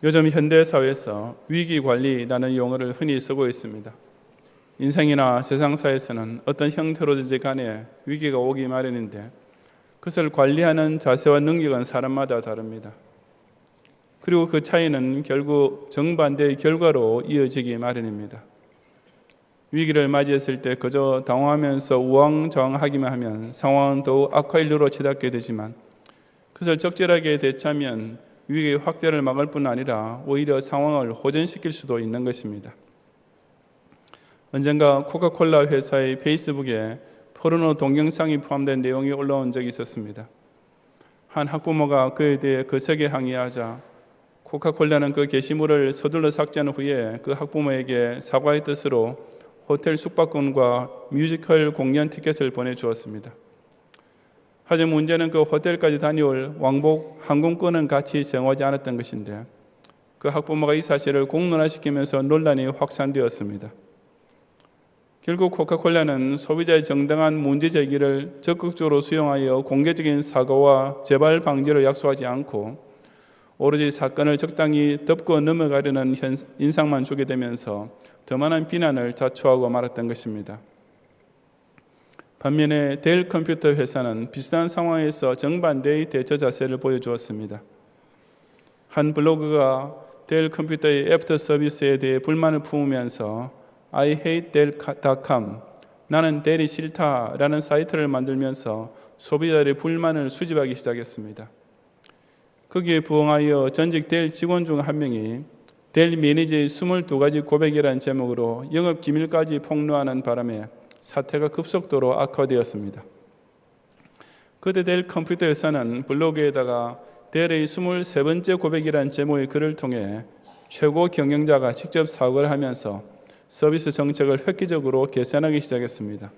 요즘 현대사회에서 위기관리라는 용어를 흔히 쓰고 있습니다. 인생이나 세상사에서는 어떤 형태로든지 간에 위기가 오기 마련인데 그것을 관리하는 자세와 능력은 사람마다 다릅니다. 그리고 그 차이는 결국 정반대의 결과로 이어지기 마련입니다. 위기를 맞이했을 때 그저 당황하면서 우왕좌왕하기만 하면 상황은 더욱 악화일로로 치닫게 되지만 그것을 적절하게 대처하면 위기의 확대를 막을 뿐 아니라 오히려 상황을 호전시킬 수도 있는 것입니다. 언젠가 코카콜라 회사의 페이스북에 포르노 동영상이 포함된 내용이 올라온 적이 있었습니다. 한 학부모가 그에 대해 거세게 항의하자 코카콜라는 그 게시물을 서둘러 삭제한 후에 그 학부모에게 사과의 뜻으로 호텔 숙박권과 뮤지컬 공연 티켓을 보내주었습니다. 하지만 문제는 그 호텔까지 다녀올 왕복 항공권은 같이 정하지 않았던 것인데 그 학부모가 이 사실을 공론화시키면서 논란이 확산되었습니다. 결국 코카콜라는 소비자의 정당한 문제 제기를 적극적으로 수용하여 공개적인 사과와 재발 방지를 약속하지 않고 오로지 사건을 적당히 덮고 넘어가려는 인상만 주게 되면서 더 많은 비난을 자초하고 말았던 것입니다. 반면에 델 컴퓨터 회사는 비슷한 상황에서 정반대의 대처 자세를 보여주었습니다. 한 블로그가 델 컴퓨터의 애프터 서비스에 대해 불만을 품으면서 I hate Dell.com 나는 델이 싫다라는 사이트를 만들면서 소비자들의 불만을 수집하기 시작했습니다. 거기에 부응하여 전직 델 직원 중 한 명이 델 매니저의 22가지 고백이라는 제목으로 영업 기밀까지 폭로하는 바람에 사태가 급속도로 악화되었습니다. 그때 델 컴퓨터 회사는 블로그에다가 델의 23번째 고백이라는 제목의 글을 통해 최고 경영자가 직접 사과를 하면서 서비스 정책을 획기적으로 개선하기 시작했습니다.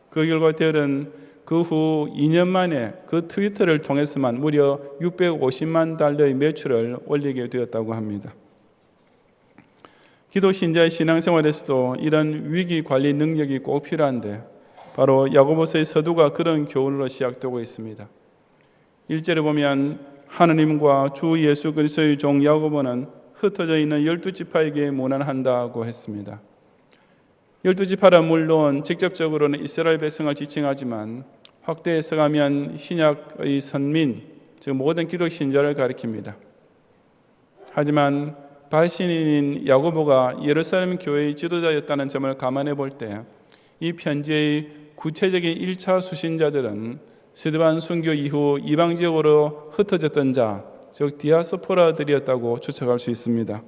그 결과 델은 그 후 2년 만에 그 트위터를 통해서만 무려 650만 달러의 매출을 올리게 되었다고 합니다. 기독 신자의 신앙생활에서도 이런 위기 관리 능력이 꼭 필요한데 바로 야고보서의 서두가 그런 교훈으로 시작되고 있습니다. 1절에 보면 하느님과 주 예수 그리스도의 종 야고보는 흩어져 있는 12지파에게 문안한다고 했습니다. 12지파는 물론 직접적으로는 이스라엘 백성을 지칭하지만 확대해서 가면 신약의 선민, 즉 모든 기독 신자를 가리킵니다. 하지만 발신인인 야고보가 예루살렘 교회의 지도자였다는 점을 감안해 볼 때 이 편지의 구체적인 1차 수신자들은 스데반 순교 이후 이방 지역으로 흩어졌던 자, 즉 디아스포라들이었다고 추측할 수 있습니다.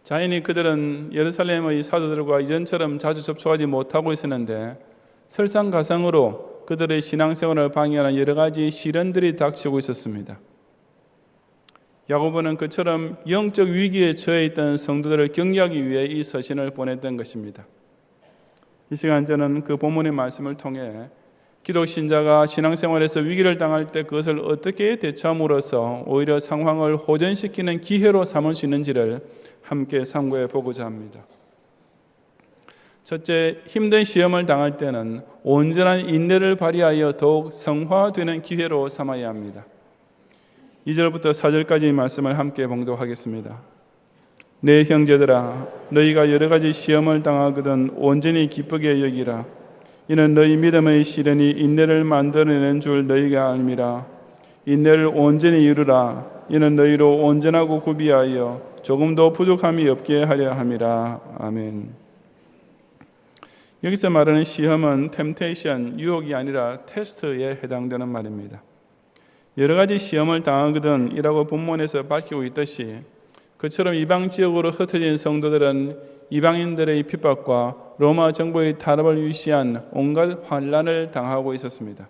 자연히 그들은 예루살렘의 사도들과 이전처럼 자주 접촉하지 못하고 있었는데 설상가상으로 그들의 신앙생활을 방해하는 여러 가지 시련들이 닥치고 있었습니다. 야고보는 그처럼 영적 위기에 처해 있던 성도들을 격려하기 위해 이 서신을 보냈던 것입니다. 이 시간 저는 그 본문의 말씀을 통해 기독 신자가 신앙생활에서 위기를 당할 때 그것을 어떻게 대처함으로써 오히려 상황을 호전시키는 기회로 삼을 수 있는지를 함께 참고해 보고자 합니다. 첫째, 힘든 시험을 당할 때는 온전한 인내를 발휘하여 더욱 성화되는 기회로 삼아야 합니다. 2절부터 4절까지의 말씀을 함께 봉독하겠습니다. 내 형제들아, 너희가 여러 가지 시험을 당하거든 온전히 기쁘게 여기라. 이는 너희 믿음의 시련이 인내를 만들어내는 줄 너희가 알미라. 인내를 온전히 이루라. 이는 너희로 온전하고 구비하여 조금도 부족함이 없게 하려 함이라. 아멘. 여기서 말하는 시험은 템테이션, 유혹이 아니라 테스트에 해당되는 말입니다. 여러 가지 시험을 당하거든 이라고 본문에서 밝히고 있듯이 그처럼 이방 지역으로 흩어진 성도들은 이방인들의 핍박과 로마 정부의 탄압을 위시한 온갖 환난을 당하고 있었습니다.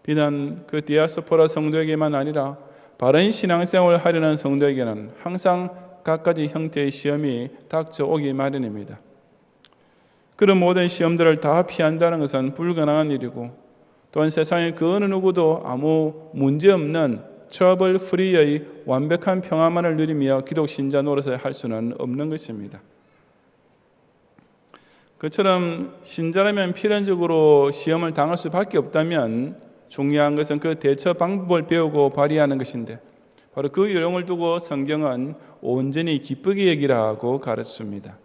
비단 그 디아스포라 성도에게만 아니라 바른 신앙생활을 하려는 성도에게는 항상 갖가지 형태의 시험이 닥쳐오기 마련입니다. 그런 모든 시험들을 다 피한다는 것은 불가능한 일이고 또한 세상에 그 어느 누구도 아무 문제없는 트러블 프리의 완벽한 평화만을 누리며 기독 신자 노릇을 할 수는 없는 것입니다. 그처럼 신자라면 필연적으로 시험을 당할 수밖에 없다면 중요한 것은 그 대처 방법을 배우고 발휘하는 것인데 바로 그 요령을 두고 성경은 온전히 기쁘게 여기라고 가르칩니다.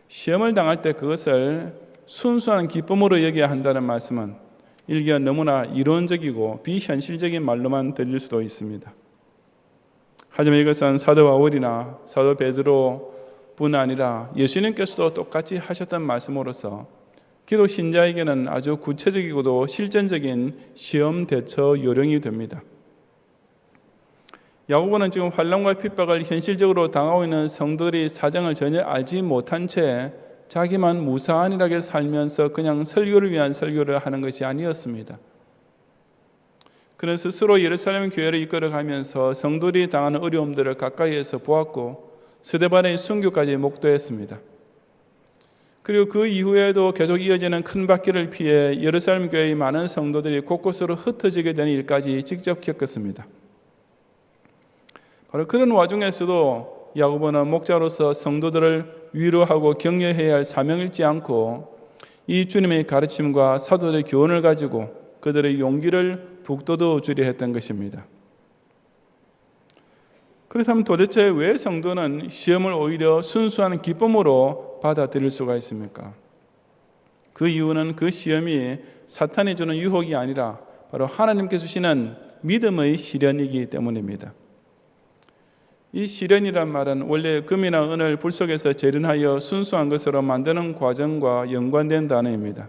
시험을 당할 때 그것을 순수한 기쁨으로 여겨야 한다는 말씀은 일견 너무나 이론적이고 비현실적인 말로만 들릴 수도 있습니다. 하지만 이것은 사도 바울이나 사도 베드로뿐 아니라 예수님께서도 똑같이 하셨던 말씀으로서 기독 신자에게는 아주 구체적이고도 실전적인 시험 대처 요령이 됩니다. 야고보는 지금 환난과 핍박을 현실적으로 당하고 있는 성도들이 사정을 전혀 알지 못한 채 자기만 무사안일하게 살면서 그냥 설교를 위한 설교를 하는 것이 아니었습니다. 그는 스스로 예루살렘 교회를 이끌어가면서 성도들이 당하는 어려움들을 가까이에서 보았고 스데반의 순교까지 목도했습니다. 그리고 그 이후에도 계속 이어지는 큰 박해를 피해 예루살렘 교회의 많은 성도들이 곳곳으로 흩어지게 되는 일까지 직접 겪었습니다. 바로 그런 와중에서도 야고보는 목자로서 성도들을 위로하고 격려해야 할 사명을 잊지 않고 이 주님의 가르침과 사도들의 교훈을 가지고 그들의 용기를 북돋워 주려 했던 것입니다. 그렇다면 도대체 왜 성도는 시험을 오히려 순수한 기쁨으로 받아들일 수가 있습니까? 그 이유는 그 시험이 사탄이 주는 유혹이 아니라 바로 하나님께서 주시는 믿음의 시련이기 때문입니다. 이 시련이란 말은 원래 금이나 은을 불 속에서 재련하여 순수한 것으로 만드는 과정과 연관된 단어입니다.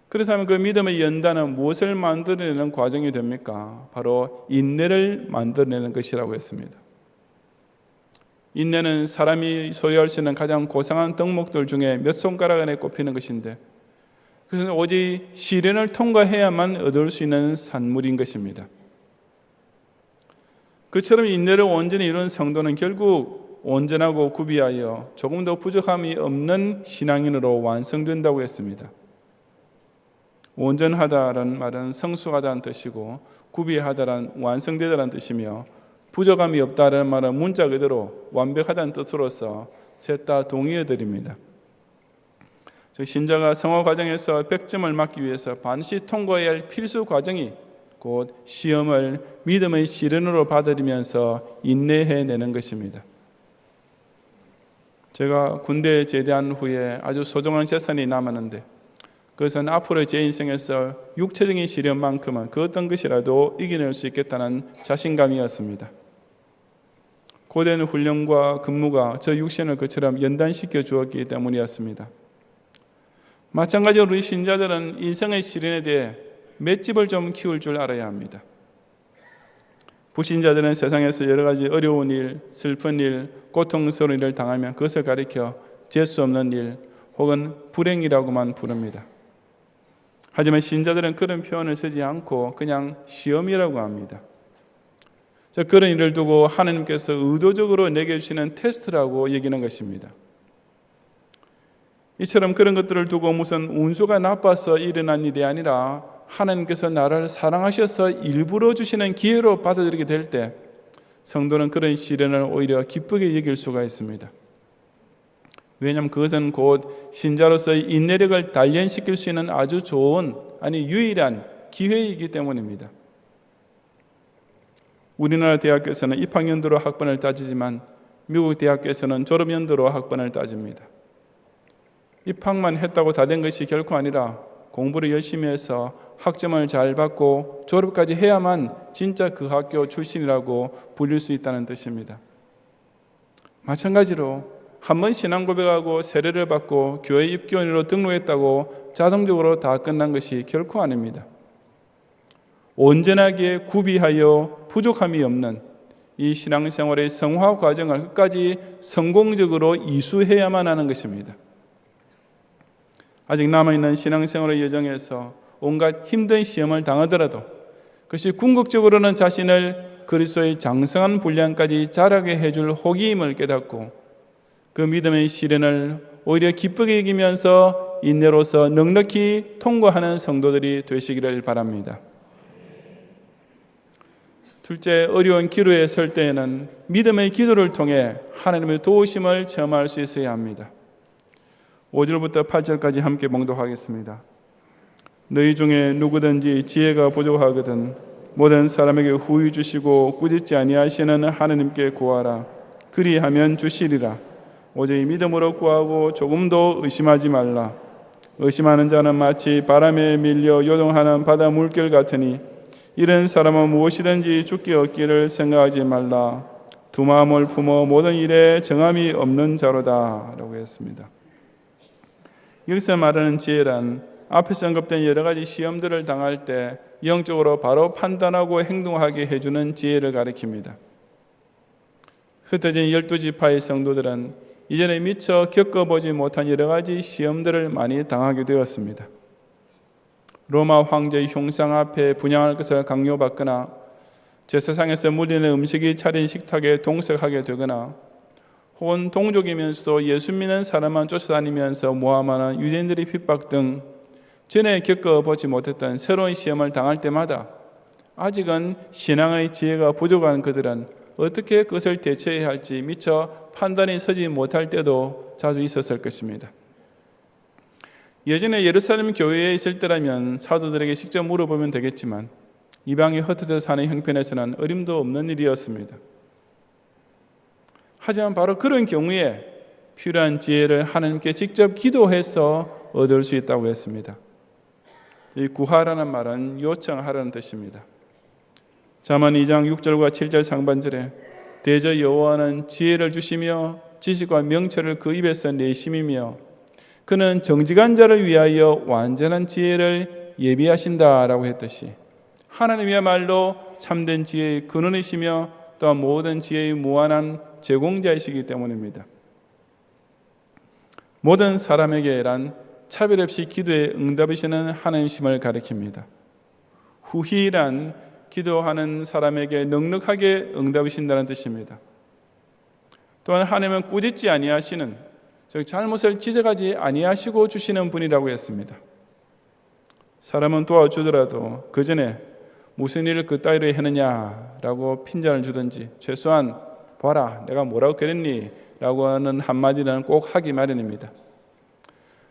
그렇다면 그 믿음의 연단은 무엇을 만들어내는 과정이 됩니까? 바로 인내를 만들어내는 것이라고 했습니다. 인내는 사람이 소유할 수 있는 가장 고상한 덕목들 중에 몇 손가락 안에 꼽히는 것인데 그것은 오직 시련을 통과해야만 얻을 수 있는 산물인 것입니다. 그처럼 인내를 온전히 이룬 성도는 결국 온전하고 구비하여 조금도 부족함이 없는 신앙인으로 완성된다고 했습니다. 온전하다라는 말은 성숙하다는 뜻이고 구비하다란 완성되다라는 뜻이며 부족함이 없다라는 말은 문자 그대로 완벽하다는 뜻으로서 셋 다 동의어들입니다. 즉 신자가 성화 과정에서 100점을 맞기 위해서 반드시 통과해야 할 필수 과정이 곧 시험을 믿음의 시련으로 받아들이면서 인내해내는 것입니다. 제가 군대에 제대한 후에 아주 소중한 재산이 남았는데 그것은 앞으로 제 인생에서 육체적인 시련만큼은 그 어떤 것이라도 이겨낼 수 있겠다는 자신감이었습니다. 고된 훈련과 근무가 저 육신을 그처럼 연단시켜 주었기 때문이었습니다. 마찬가지로 우리 신자들은 인생의 시련에 대해 맷집을 좀 키울 줄 알아야 합니다. 불신자들은 세상에서 여러 가지 어려운 일, 슬픈 일, 고통스러운 일을 당하면 그것을 가리켜 재수 없는 일 혹은 불행이라고만 부릅니다. 하지만 신자들은 그런 표현을 쓰지 않고 그냥 시험이라고 합니다. 그런 일을 두고 하나님께서 의도적으로 내게 주시는 테스트라고 여기는 것입니다. 이처럼 그런 것들을 두고 무슨 운수가 나빠서 일어난 일이 아니라 하나님께서 나를 사랑하셔서 일부러 주시는 기회로 받아들이게 될 때 성도는 그런 시련을 오히려 기쁘게 여길 수가 있습니다. 왜냐하면 그것은 곧 신자로서의 인내력을 단련시킬 수 있는 아주 좋은, 유일한 기회이기 때문입니다. 우리나라 대학교에서는 입학연도로 학번을 따지지만 미국 대학교에서는 졸업연도로 학번을 따집니다. 입학만 했다고 다 된 것이 결코 아니라 공부를 열심히 해서 학점을 잘 받고 졸업까지 해야만 진짜 그 학교 출신이라고 불릴 수 있다는 뜻입니다. 마찬가지로 한 번 신앙 고백하고 세례를 받고 교회 입교인으로 등록했다고 자동적으로 다 끝난 것이 결코 아닙니다. 온전하게 구비하여 부족함이 없는 이 신앙생활의 성화 과정을 끝까지 성공적으로 이수해야만 하는 것입니다. 아직 남아있는 신앙생활의 여정에서 온갖 힘든 시험을 당하더라도 그것이 궁극적으로는 자신을 그리스도의 장성한 분량까지 자라게 해줄 호기임을 깨닫고 그 믿음의 시련을 오히려 기쁘게 이기면서 인내로서 넉넉히 통과하는 성도들이 되시기를 바랍니다. 둘째, 어려운 기로에 설 때에는 믿음의 기도를 통해 하나님의 도우심을 체험할 수 있어야 합니다. 5절부터 8절까지 함께 봉독하겠습니다. 너희 중에 누구든지 지혜가 부족하거든 모든 사람에게 후히 주시고 꾸짖지 아니하시는 하느님께 구하라. 그리하면 주시리라. 오직 믿음으로 구하고 조금도 의심하지 말라. 의심하는 자는 마치 바람에 밀려 요동하는 바다 물결 같으니 이런 사람은 무엇이든지 죽기 얻기를 생각하지 말라. 두 마음을 품어 모든 일에 정함이 없는 자로다 라고 했습니다. 여기서 말하는 지혜란 앞에서 언급된 여러 가지 시험들을 당할 때 영적으로 바로 판단하고 행동하게 해주는 지혜를 가리킵니다. 흩어진 12지파의 성도들은 이전에 미처 겪어보지 못한 여러 가지 시험들을 많이 당하게 되었습니다. 로마 황제의 흉상 앞에 분향할 것을 강요받거나 제사상에서 물리는 음식이 차린 식탁에 동석하게 되거나 혹은 동족이면서도 예수 믿는 사람만 쫓아다니면서 모함하는 유대인들의 핍박 등 전에 겪어보지 못했던 새로운 시험을 당할 때마다 아직은 신앙의 지혜가 부족한 그들은 어떻게 그것을 대처해야 할지 미처 판단이 서지 못할 때도 자주 있었을 것입니다. 예전에 예루살렘 교회에 있을 때라면 사도들에게 직접 물어보면 되겠지만 이방에 흩어져 사는 형편에서는 어림도 없는 일이었습니다. 하지만 바로 그런 경우에 필요한 지혜를 하나님께 직접 기도해서 얻을 수 있다고 했습니다. 이 구하라는 말은 요청하라는 뜻입니다. 잠언 2장 6절과 7절 상반절에 대저 여호와는 지혜를 주시며 지식과 명철을 그 입에서 내심이며 그는 정직한 자를 위하여 완전한 지혜를 예비하신다라고 했듯이 하나님이야말로 참된 지혜의 근원이시며 또한 모든 지혜의 무한한 제공자이시기 때문입니다. 모든 사람에게란 차별 없이 기도에 응답이시는 하나님심을 가리킵니다. 후히란 기도하는 사람에게 넉넉하게 응답이신다는 뜻입니다. 또한 하나님은 꾸짖지 아니하시는, 즉 잘못을 지적하지 아니하시고 주시는 분이라고 했습니다. 사람은 도와주더라도 그 전에 무슨 일을 그따위로 했느냐라고 핀잔을 주든지 최소한 봐라 내가 뭐라고 그랬니? 라고 하는 한마디는 꼭 하기 마련입니다.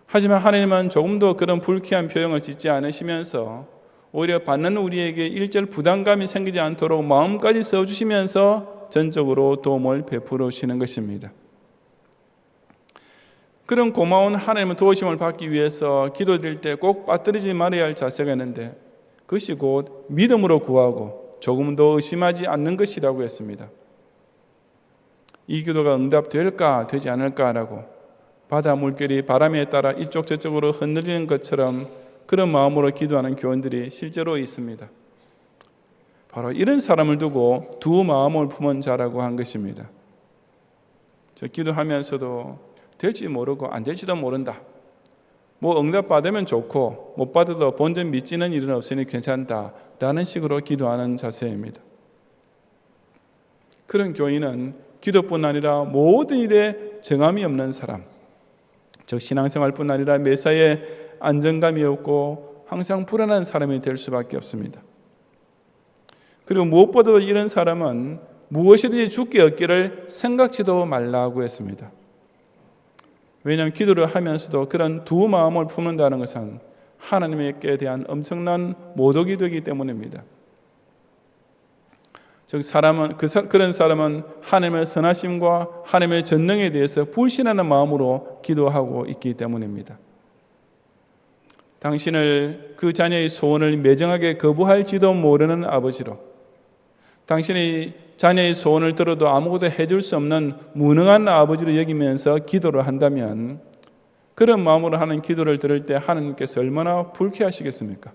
하지만 하나님은 조금도 그런 불쾌한 표정을 짓지 않으시면서 오히려 받는 우리에게 일절 부담감이 생기지 않도록 마음까지 써주시면서 전적으로 도움을 베풀어 주시는 것입니다. 그런 고마운 하나님의 도우심을 받기 위해서 기도드릴 때 꼭 빠뜨리지 말아야 할 자세가 있는데 그것이 곧 믿음으로 구하고 조금도 의심하지 않는 것이라고 했습니다. 이 기도가 응답될까 되지 않을까라고 바다 물결이 바람에 따라 이쪽 저쪽으로 흔들리는 것처럼 그런 마음으로 기도하는 교원들이 실제로 있습니다. 바로 이런 사람을 두고 두 마음을 품은 자라고 한 것입니다. 저 기도하면서도 될지 모르고 안 될지도 모른다. 뭐 응답 받으면 좋고 못 받아도 본전 미치는 일은 없으니 괜찮다라는 식으로 기도하는 자세입니다. 그런 교인은 기도뿐 아니라 모든 일에 정함이 없는 사람, 즉 신앙생활뿐 아니라 매사에 안정감이 없고 항상 불안한 사람이 될 수밖에 없습니다. 그리고 무엇보다도 이런 사람은 무엇이든지 죽게 얻기를 생각지도 말라고 했습니다. 왜냐하면 기도를 하면서도 그런 두 마음을 품는다는 것은 하나님께 대한 엄청난 모독이 되기 때문입니다. 즉 그런 사람은 하나님의 선하심과 하나님의 전능에 대해서 불신하는 마음으로 기도하고 있기 때문입니다. 당신을 그 자녀의 소원을 매정하게 거부할지도 모르는 아버지로 당신의 자녀의 소원을 들어도 아무것도 해줄 수 없는 무능한 아버지로 여기면서 기도를 한다면 그런 마음으로 하는 기도를 들을 때 하나님께서 얼마나 불쾌하시겠습니까?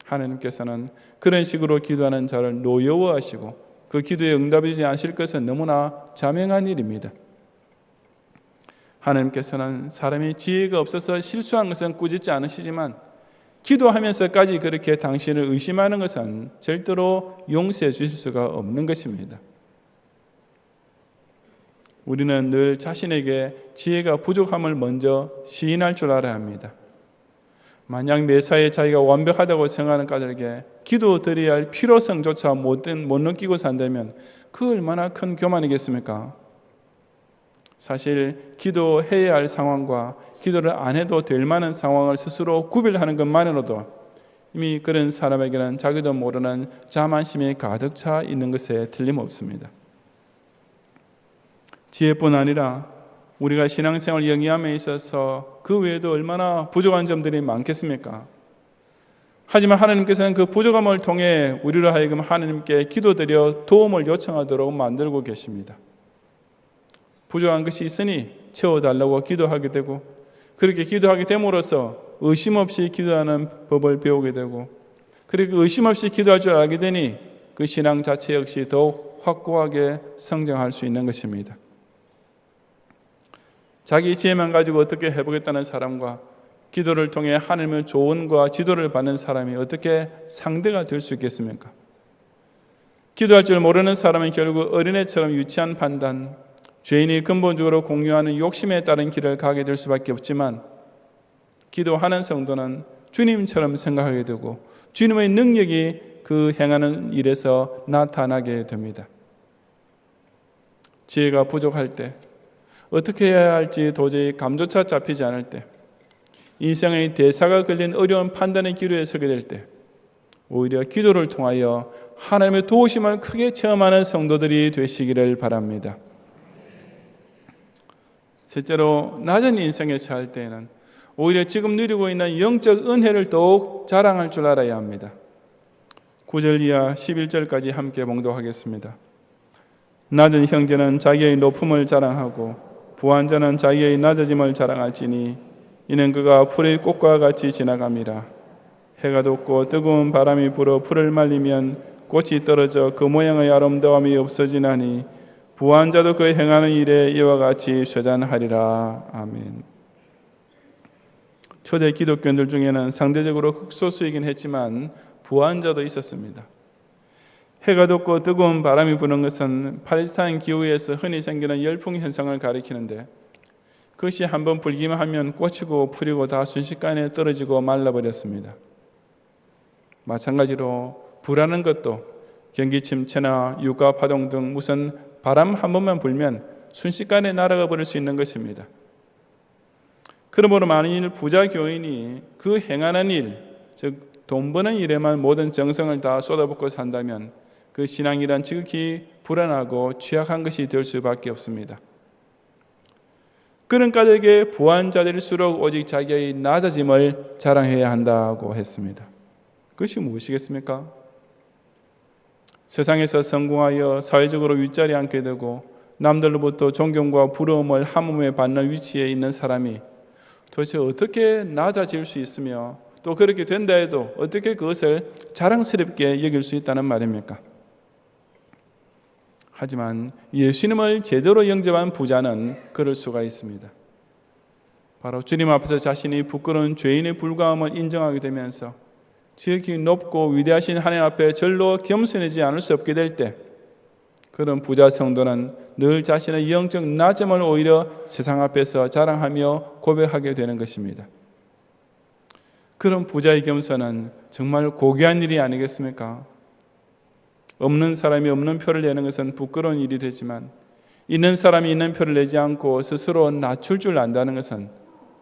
하나님께서는 그런 식으로 기도하는 자를 노여워하시고 그 기도에 응답이지 않으실 것은 너무나 자명한 일입니다. 하나님께서는 사람이 지혜가 없어서 실수한 것은 꾸짖지 않으시지만 기도하면서까지 그렇게 당신을 의심하는 것은 절대로 용서해 주실 수가 없는 것입니다. 우리는 늘 자신에게 지혜가 부족함을 먼저 시인할 줄 알아야 합니다. 만약 매사에 자기가 완벽하다고 생각하는 까닭에 기도드려야 할 필요성조차 못 느끼고 산다면 그 얼마나 큰 교만이겠습니까? 사실 기도해야 할 상황과 기도를 안 해도 될 만한 상황을 스스로 구별하는 것만으로도 이미 그런 사람에게는 자기도 모르는 자만심이 가득 차 있는 것에 틀림없습니다. 지혜뿐 아니라 우리가 신앙생활 영위함에 있어서 그 외에도 얼마나 부족한 점들이 많겠습니까? 하지만 하나님께서는 그 부족함을 통해 우리로 하여금 하나님께 기도드려 도움을 요청하도록 만들고 계십니다. 부족한 것이 있으니 채워달라고 기도하게 되고, 그렇게 기도하게 됨으로써 의심 없이 기도하는 법을 배우게 되고, 그렇게 의심 없이 기도할 줄 알게 되니 그 신앙 자체 역시 더욱 확고하게 성장할 수 있는 것입니다. 자기 지혜만 가지고 어떻게 해보겠다는 사람과 기도를 통해 하나님의 조언과 지도를 받는 사람이 어떻게 상대가 될 수 있겠습니까? 기도할 줄 모르는 사람은 결국 어린애처럼 유치한 판단, 죄인이 근본적으로 공유하는 욕심에 따른 길을 가게 될 수밖에 없지만, 기도하는 성도는 주님처럼 생각하게 되고 주님의 능력이 그 행하는 일에서 나타나게 됩니다. 지혜가 부족할 때, 어떻게 해야 할지 도저히 감조차 잡히지 않을 때, 인생의 대사가 걸린 어려운 판단의 기로에 서게 될 때, 오히려 기도를 통하여 하나님의 도우심을 크게 체험하는 성도들이 되시기를 바랍니다. 실제로 낮은 인생에 처할 때에는 오히려 지금 누리고 있는 영적 은혜를 더욱 자랑할 줄 알아야 합니다. 9절 이하 11절까지 함께 봉독하겠습니다. 낮은 형제는 자기의 높음을 자랑하고 부한 자는 자기의 낮아짐을 자랑할지니 이는 그가 풀의 꽃과 같이 지나갑니다. 해가 돋고 뜨거운 바람이 불어 풀을 말리면 꽃이 떨어져 그 모양의 아름다움이 없어지나니 부한 자도 그 행하는 일에 이와 같이 쇠잔하리라. 아멘. 초대 기독교인들 중에는 상대적으로 극소수이긴 했지만 부한 자도 있었습니다. 해가 돋고 뜨거운 바람이 부는 것은 팔레스타인 기후에서 흔히 생기는 열풍 현상을 가리키는데, 그것이 한번 불기만 하면 꽃이고 풀이고 다 순식간에 떨어지고 말라버렸습니다. 마찬가지로 불하는 것도 경기 침체나 유가 파동 등 무슨 바람 한 번만 불면 순식간에 날아가 버릴 수 있는 것입니다. 그러므로 만일 부자 교인이 그 행하는 일, 즉 돈 버는 일에만 모든 정성을 다 쏟아붓고 산다면 그 신앙이란 지극히 불안하고 취약한 것이 될 수밖에 없습니다. 그런 까닭에 부한 자들일수록 오직 자기의 낮아짐을 자랑해야 한다고 했습니다. 그것이 무엇이겠습니까? 세상에서 성공하여 사회적으로 윗자리에 앉게 되고 남들로부터 존경과 부러움을 한몸에 받는 위치에 있는 사람이 도대체 어떻게 낮아질 수 있으며, 또 그렇게 된다 해도 어떻게 그것을 자랑스럽게 여길 수 있다는 말입니까? 하지만 예수님을 제대로 영접한 부자는 그럴 수가 있습니다. 바로 주님 앞에서 자신이 부끄러운 죄인의 불과함을 인정하게 되면서 지극히 높고 위대하신 하나님 앞에 절로 겸손해지지 않을 수 없게 될 때, 그런 부자 성도는 늘 자신의 영적 낮음을 오히려 세상 앞에서 자랑하며 고백하게 되는 것입니다. 그런 부자의 겸손은 정말 고귀한 일이 아니겠습니까? 없는 사람이 없는 표를 내는 것은 부끄러운 일이 되지만, 있는 사람이 있는 표를 내지 않고 스스로 낮출 줄 안다는 것은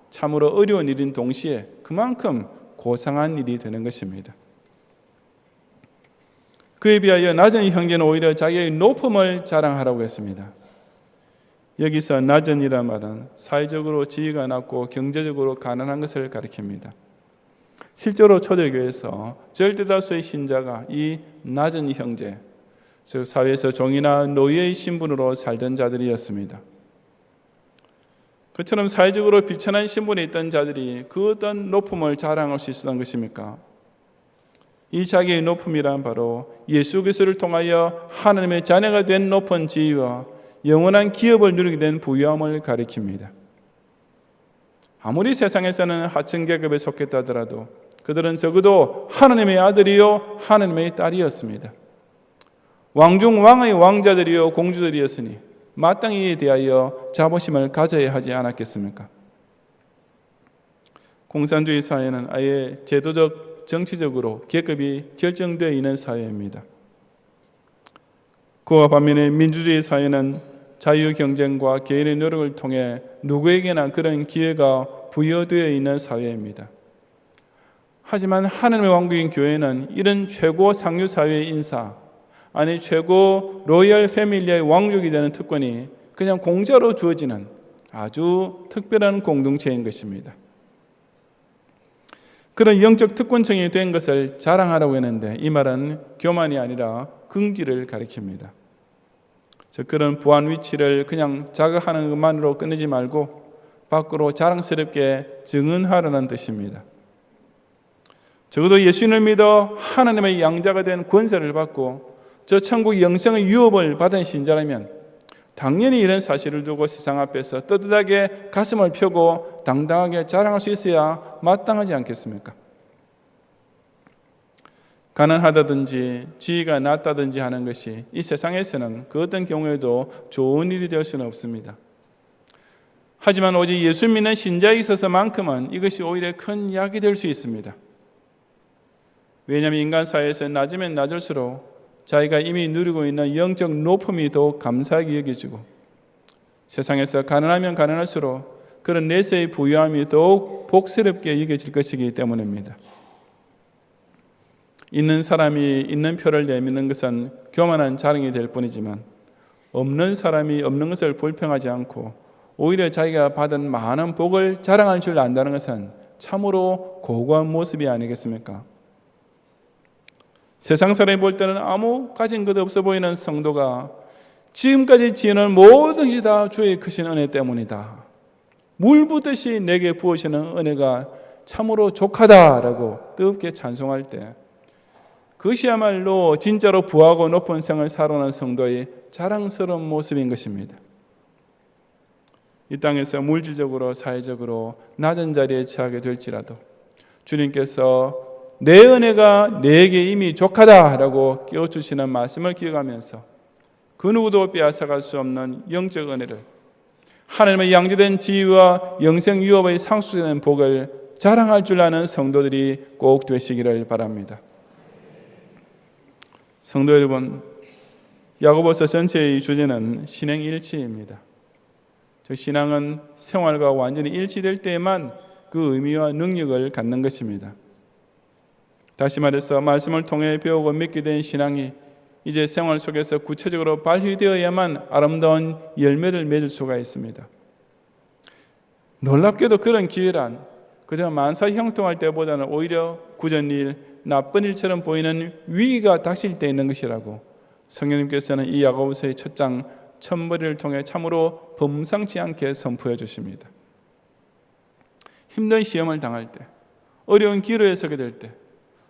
참으로 어려운 일인 동시에 그만큼 고상한 일이 되는 것입니다. 그에 비하여 낮은 형제는 오히려 자기의 높음을 자랑하라고 했습니다. 여기서 낮은이란 말은 사회적으로 지위가 낮고 경제적으로 가난한 것을 가리킵니다. 실제로 초대교회에서 절대다수의 신자가 이 낮은 형제, 즉 사회에서 종이나 노예의 신분으로 살던 자들이었습니다. 그처럼 사회적으로 비천한 신분에 있던 자들이 그 어떤 높음을 자랑할 수 있었던 것입니까? 이 자기의 높음이란 바로 예수 그리스도를 통하여 하나님의 자녀가 된 높은 지위와 영원한 기업을 누리게 된 부유함을 가리킵니다. 아무리 세상에서는 하층 계급에 속했다 하더라도 그들은 적어도 하나님의 아들이요 하나님의 딸이었습니다. 왕중 왕의 왕자들이요 공주들이었으니 마땅히 이에 대하여 자부심을 가져야 하지 않았겠습니까? 공산주의 사회는 아예 제도적, 정치적으로 계급이 결정되어 있는 사회입니다. 그와 반면에 민주주의 사회는 자유 경쟁과 개인의 노력을 통해 누구에게나 그런 기회가 부여되어 있는 사회입니다. 하지만 하나님의 왕국인 교회는 이런 최고 상류 사회의 인사, 아니 최고 로열 패밀리의 왕족이 되는 특권이 그냥 공짜로 주어지는 아주 특별한 공동체인 것입니다. 그런 영적 특권층이 된 것을 자랑하라고 했는데 이 말은 교만이 아니라 긍지를 가리킵니다. 즉 그런 부한 위치를 그냥 자각하는 것만으로 끝내지 말고 밖으로 자랑스럽게 증언하라는 뜻입니다. 적어도 예수님을 믿어 하나님의 양자가 된 권세를 받고 저 천국 영생의 유업을 받은 신자라면 당연히 이런 사실을 두고 세상 앞에서 떳떳하게 가슴을 펴고 당당하게 자랑할 수 있어야 마땅하지 않겠습니까? 가난하다든지 지위가 낮다든지 하는 것이 이 세상에서는 그 어떤 경우에도 좋은 일이 될 수는 없습니다. 하지만 오직 예수 믿는 신자에 있어서만큼은 이것이 오히려 큰 약이 될 수 있습니다. 왜냐하면 인간 사회에서 낮으면 낮을수록 자기가 이미 누리고 있는 영적 높음이 더욱 감사하게 여겨지고 세상에서 가난하면 가난할수록 그런 내세의 부유함이 더욱 복스럽게 여겨질 것이기 때문입니다. 있는 사람이 있는 표를 내미는 것은 교만한 자랑이 될 뿐이지만 없는 사람이 없는 것을 불평하지 않고 오히려 자기가 받은 많은 복을 자랑할 줄 안다는 것은 참으로 고고한 모습이 아니겠습니까? 세상 사람이 볼 때는 아무 가진 것 없어 보이는 성도가 지금까지 지은 모든 것이 다 주의 크신 은혜 때문이다. 물 붓듯이 내게 부으시는 은혜가 참으로 족하다라고 뜨겁게 찬송할 때 그것이야말로 진짜로 부하고 높은 생을 살아가는 성도의 자랑스러운 모습인 것입니다. 이 땅에서 물질적으로 사회적으로 낮은 자리에 처하게 될지라도 주님께서 내 은혜가 내게 이미 족하다라고 깨워주시는 말씀을 기억하면서 그 누구도 빼앗아갈 수 없는 영적 은혜를 하나님의 양자된 지위와 영생 유업의 상수되는 복을 자랑할 줄 아는 성도들이 꼭 되시기를 바랍니다. 성도 여러분, 야고보서 전체의 주제는 신행일치입니다. 즉 신앙은 생활과 완전히 일치될 때에만 그 의미와 능력을 갖는 것입니다. 다시 말해서 말씀을 통해 배우고 믿게 된 신앙이 이제 생활 속에서 구체적으로 발휘되어야만 아름다운 열매를 맺을 수가 있습니다. 놀랍게도 그런 기회란 그저 만사 형통할 때보다는 오히려 굳은 일, 나쁜 일처럼 보이는 위기가 닥칠 때 있는 것이라고 성령님께서는 이 야고보서의 첫 장 첫머리를 통해 참으로 범상치 않게 선포해 주십니다. 힘든 시험을 당할 때, 어려운 기로에 서게 될 때,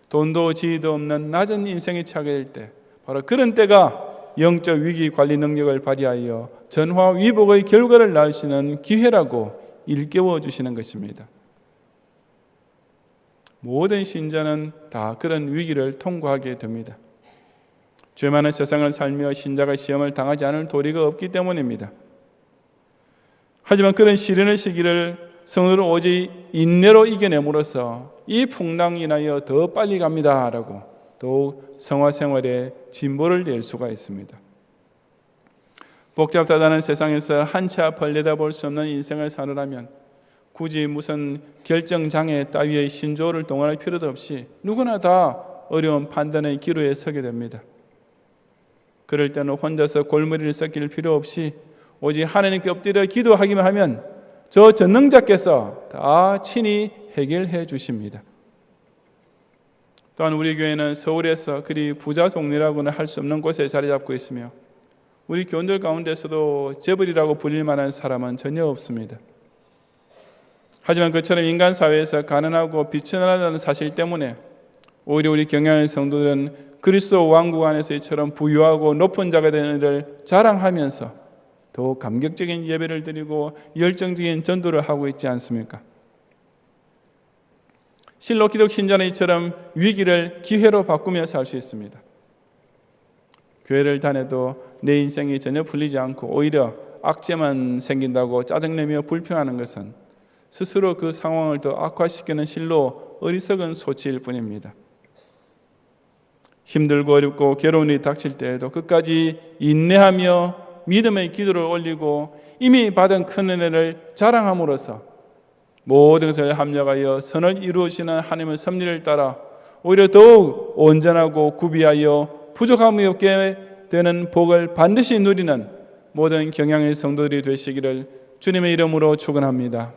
돈도 지위도 없는 낮은 인생에 처하게 될 때, 바로 그런 때가 영적 위기 관리 능력을 발휘하여 전화 위복의 결과를 낳을 수 있는 기회라고 일깨워 주시는 것입니다. 모든 신자는 다 그런 위기를 통과하게 됩니다. 죄 많은 세상을 살며 신자가 시험을 당하지 않을 도리가 없기 때문입니다. 하지만 그런 시련의 시기를 성도는 오직 인내로 이겨냄으로써 이 풍랑 인하여 더 빨리 갑니다라고 더욱 성화 생활에 진보를 낼 수가 있습니다. 복잡하다는 세상에서 한치 앞을 내다볼 수 없는 인생을 사느라면 굳이 무슨 결정장애 따위의 신조어를 동원할 필요도 없이 누구나 다 어려운 판단의 기로에 서게 됩니다. 그럴 때는 혼자서 골머리를 썩일 필요 없이 오직 하나님께 엎드려 기도하기만 하면 저 전능자께서 다 친히 해결해 주십니다. 또한 우리 교회는 서울에서 그리 부자 동네라고는 할 수 없는 곳에 자리 잡고 있으며 우리 교원들 가운데서도 재벌이라고 불릴 만한 사람은 전혀 없습니다. 하지만 그처럼 인간 사회에서 가난하고 비천하다는 사실 때문에 오히려 우리 경향의 성도들은 그리스도 왕국 안에서 이처럼 부유하고 높은 자가 되는 일을 자랑하면서 더욱 감격적인 예배를 드리고 열정적인 전도를 하고 있지 않습니까? 실로 기독 신자는 이처럼 위기를 기회로 바꾸며 살 수 있습니다. 교회를 다녀도 내 인생이 전혀 풀리지 않고 오히려 악재만 생긴다고 짜증내며 불평하는 것은 스스로 그 상황을 더 악화시키는 실로 어리석은 소치일 뿐입니다. 힘들고 어렵고 괴로운 일이 닥칠 때에도 끝까지 인내하며 믿음의 기도를 올리고 이미 받은 큰 은혜를 자랑함으로써 모든 것을 합력하여 선을 이루시는 하나님의 섭리를 따라 오히려 더욱 온전하고 구비하여 부족함이 없게 되는 복을 반드시 누리는 모든 경향의 성도들이 되시기를 주님의 이름으로 축원합니다.